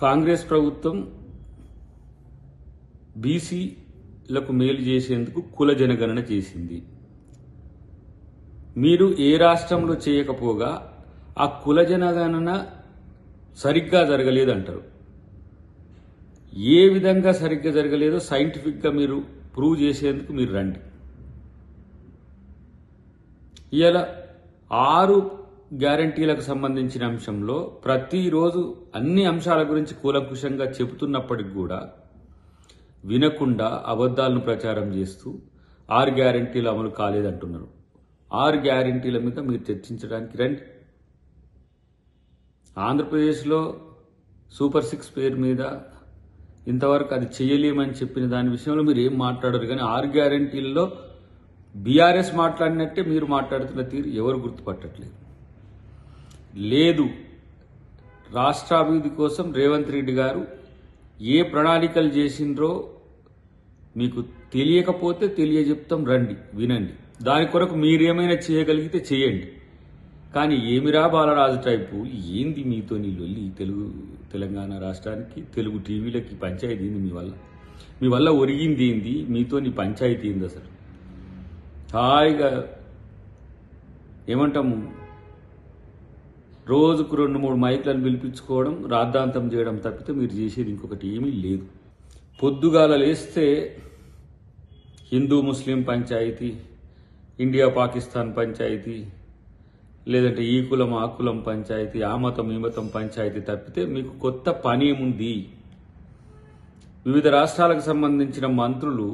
కాంగ్రెస్ ప్రభుత్వం బీసీలకు మేలు చేసేందుకు కుల జనగణన చేసింది. మీరు ఏ రాష్ట్రంలో చేయకపోగా ఆ కుల జనగణన సరిగ్గా జరగలేదంటారు. ఏ విధంగా సరిగ్గా జరగలేదో సైంటిఫిక్గా మీరు ప్రూవ్ చేసేందుకు మీరు రండి. ఇవాళ 6 గ్యారంటీలకు సంబంధించిన అంశంలో ప్రతిరోజు అన్ని అంశాల గురించి కూలంకుషంగా చెబుతున్నప్పటికి కూడా వినకుండా అబద్ధాలను ప్రచారం చేస్తూ 6 గ్యారంటీలు అమలు కాలేదంటున్నారు. 6 గ్యారంటీల మీద మీరు చర్చించడానికి రండి. ఆంధ్రప్రదేశ్లో సూపర్ 6 పేరు మీద ఇంతవరకు అది చేయలేమని చెప్పిన దాని విషయంలో మీరు ఏం మాట్లాడరు. కానీ 6 గ్యారంటీల్లో బీఆర్ఎస్ మాట్లాడినట్టే మీరు మాట్లాడుతున్న తీరు ఎవరు గుర్తుపట్టట్లేదు. లేదు, రాష్ట్రాభివృద్ధి కోసం రేవంత్ రెడ్డి గారు ఏ ప్రణాళికలు చేసిండ్రో మీకు తెలియకపోతే తెలియజెప్తాం, రండి వినండి. దాని కొరకు మీరేమైనా చేయగలిగితే చేయండి. కానీ ఏమిరా బాలరాజు టైపు ఏంది మీతో నీ లొల్లి? తెలంగాణ రాష్ట్రానికి తెలుగు టీవీలకి పంచాయతీ ఏంది? మీ వల్ల ఒరిగింది ఏంది? మీతో నీ పంచాయతీ ఏంది? అసలు హాయిగా ఏమంటాము, రోజుకు 2-3 మైక్లను పిలిపించుకోవడం, రాద్ధాంతం చేయడం తప్పితే మీరు చేసేది ఇంకొకటి ఏమీ లేదు. పొద్దుగాల లేస్తే హిందూ ముస్లిం పంచాయతీ, ఇండియా పాకిస్తాన్ పంచాయతీ, లేదంటే ఈ కులం ఆ కులం పంచాయతీ, ఆ మతం ఈ మతం పంచాయతీ తప్పితే మీకు కొత్త పని ఏముంది? వివిధ రాష్ట్రాలకు సంబంధించిన మంత్రులు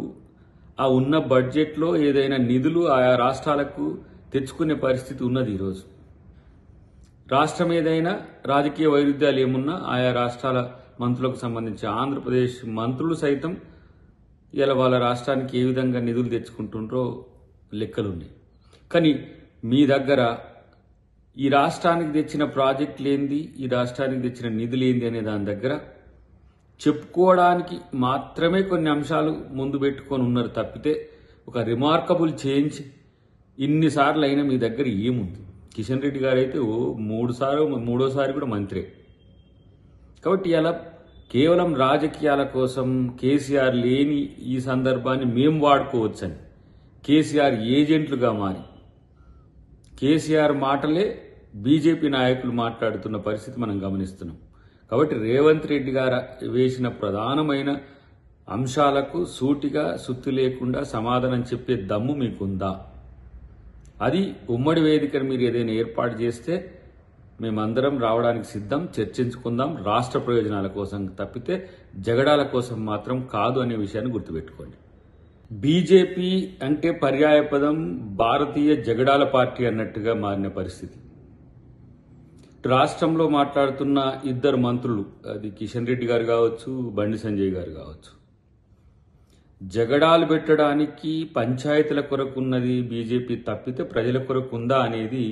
ఆ ఉన్న బడ్జెట్లో ఏదైనా నిధులు ఆయా రాష్ట్రాలకు తెచ్చుకునే పరిస్థితి ఉన్నది. ఈరోజు రాష్ట్రం ఏదైనా రాజకీయ వైరుధ్యాలు ఏమున్నా ఆయా రాష్ట్రాల మంత్రులకు సంబంధించి ఆంధ్రప్రదేశ్ మంత్రులు సైతం ఇలా వాళ్ళ రాష్ట్రానికి ఏ విధంగా నిధులు తెచ్చుకుంటుండ్రో లెక్కలున్నాయి. కానీ మీ దగ్గర ఈ రాష్ట్రానికి తెచ్చిన ప్రాజెక్టులు ఏంది, ఈ రాష్ట్రానికి తెచ్చిన నిధులు ఏంది అనే దాని దగ్గర చెప్పుకోవడానికి మాత్రమే కొన్ని అంశాలు ముందు పెట్టుకొని ఉన్నారు తప్పితే ఒక రిమార్కబుల్ చేంజ్ ఇన్నిసార్లు అయినా మీ దగ్గర ఏముంది? కిషన్ రెడ్డి గారు అయితే మూడోసారి కూడా మంత్రే. కాబట్టి ఇలా కేవలం రాజకీయాల కోసం కేసీఆర్ లేని ఈ సందర్భాన్ని మేము వాడుకోవచ్చని కేసీఆర్ ఏజెంట్లుగా మారి కేసీఆర్ మాటలే బీజేపీ నాయకులు మాట్లాడుతున్న పరిస్థితి మనం గమనిస్తున్నాం. కాబట్టి రేవంత్ రెడ్డి గారు వేసిన ప్రధానమైన అంశాలకు సూటిగా సుత్తి లేకుండా సమాధానం చెప్పే దమ్ము మీకుందా? అది ఉమ్మడి వేదికను మీరు ఏదైనా ఏర్పాటు చేస్తే మేమందరం రావడానికి సిద్ధం, చర్చించుకుందాం. రాష్ట్ర ప్రయోజనాల కోసం తప్పితే జగడాల కోసం మాత్రం కాదు అనే విషయాన్ని గుర్తుపెట్టుకోండి. బీజేపీ అంటే పర్యాయపదం భారతీయ జగడాల పార్టీ అన్నట్టుగా మారిన పరిస్థితి. రాష్ట్రంలో మాట్లాడుతున్న 2 మంత్రులు, అది కిషన్ రెడ్డి గారు కావచ్చు, బండి సంజయ్ గారు కావచ్చు, జగడాలు పెట్టడానికి పంచాయతీల కొరకు ఉన్నది బీజేపీ తప్పితే ప్రజల కొరకు ఉందా అనేది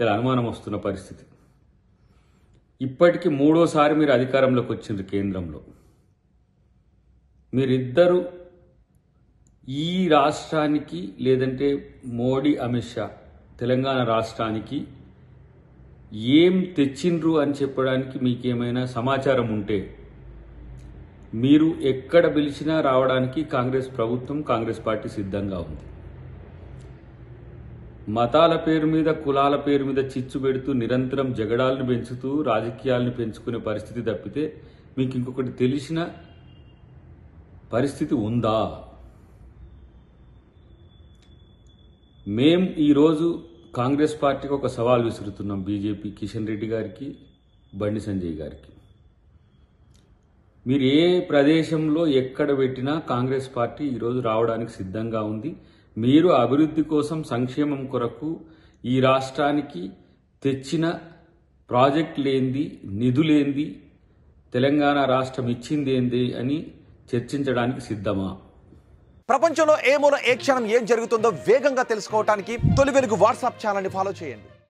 ఇలా అనుమానం వస్తున్న పరిస్థితి. ఇప్పటికీ 3వసారి మీరు అధికారంలోకి వచ్చిండ్రు కేంద్రంలో. మీరిద్దరూ ఈ రాష్ట్రానికి లేదంటే మోడీ అమిత్ షా తెలంగాణ రాష్ట్రానికి ఏం తెచ్చిండ్రు అని చెప్పడానికి మీకేమైనా సమాచారం ఉంటే మీరు ఎక్కడ పిలిచినా రావడానికి కాంగ్రెస్ ప్రభుత్వం, కాంగ్రెస్ పార్టీ సిద్ధంగా ఉంది. మతాల పేరు మీద, కులాల పేరు మీద చిచ్చు పెడుతూ నిరంతరం జగడాలను పెంచుతూ రాజకీయాలను పెంచుకునే పరిస్థితి తప్పితే మీకు ఇంకొకటి తెలిసిన పరిస్థితి ఉందా? మేం ఈరోజు కాంగ్రెస్ పార్టీకి ఒక సవాల్ విసురుతున్నాం. బీజేపీ కిషన్ రెడ్డి గారికి, బండి సంజయ్ గారికి, మీరు ఏ ప్రదేశంలో ఎక్కడ పెట్టినా కాంగ్రెస్ పార్టీ ఈరోజు రావడానికి సిద్ధంగా ఉంది. మీరు అభివృద్ధి కోసం, సంక్షేమం కొరకు ఈ రాష్ట్రానికి తెచ్చిన ప్రాజెక్టులేంది, నిధులేంది, తెలంగాణ రాష్ట్రం ఇచ్చిందేంది అని చర్చించడానికి సిద్ధమా? ప్రపంచంలో ఏ మూల ఏ క్షణం ఏం జరుగుతుందో వేగంగా తెలుసుకోవడానికి తొలి వెలుగు వాట్సాప్ ఛానల్ని ఫాలో చేయండి.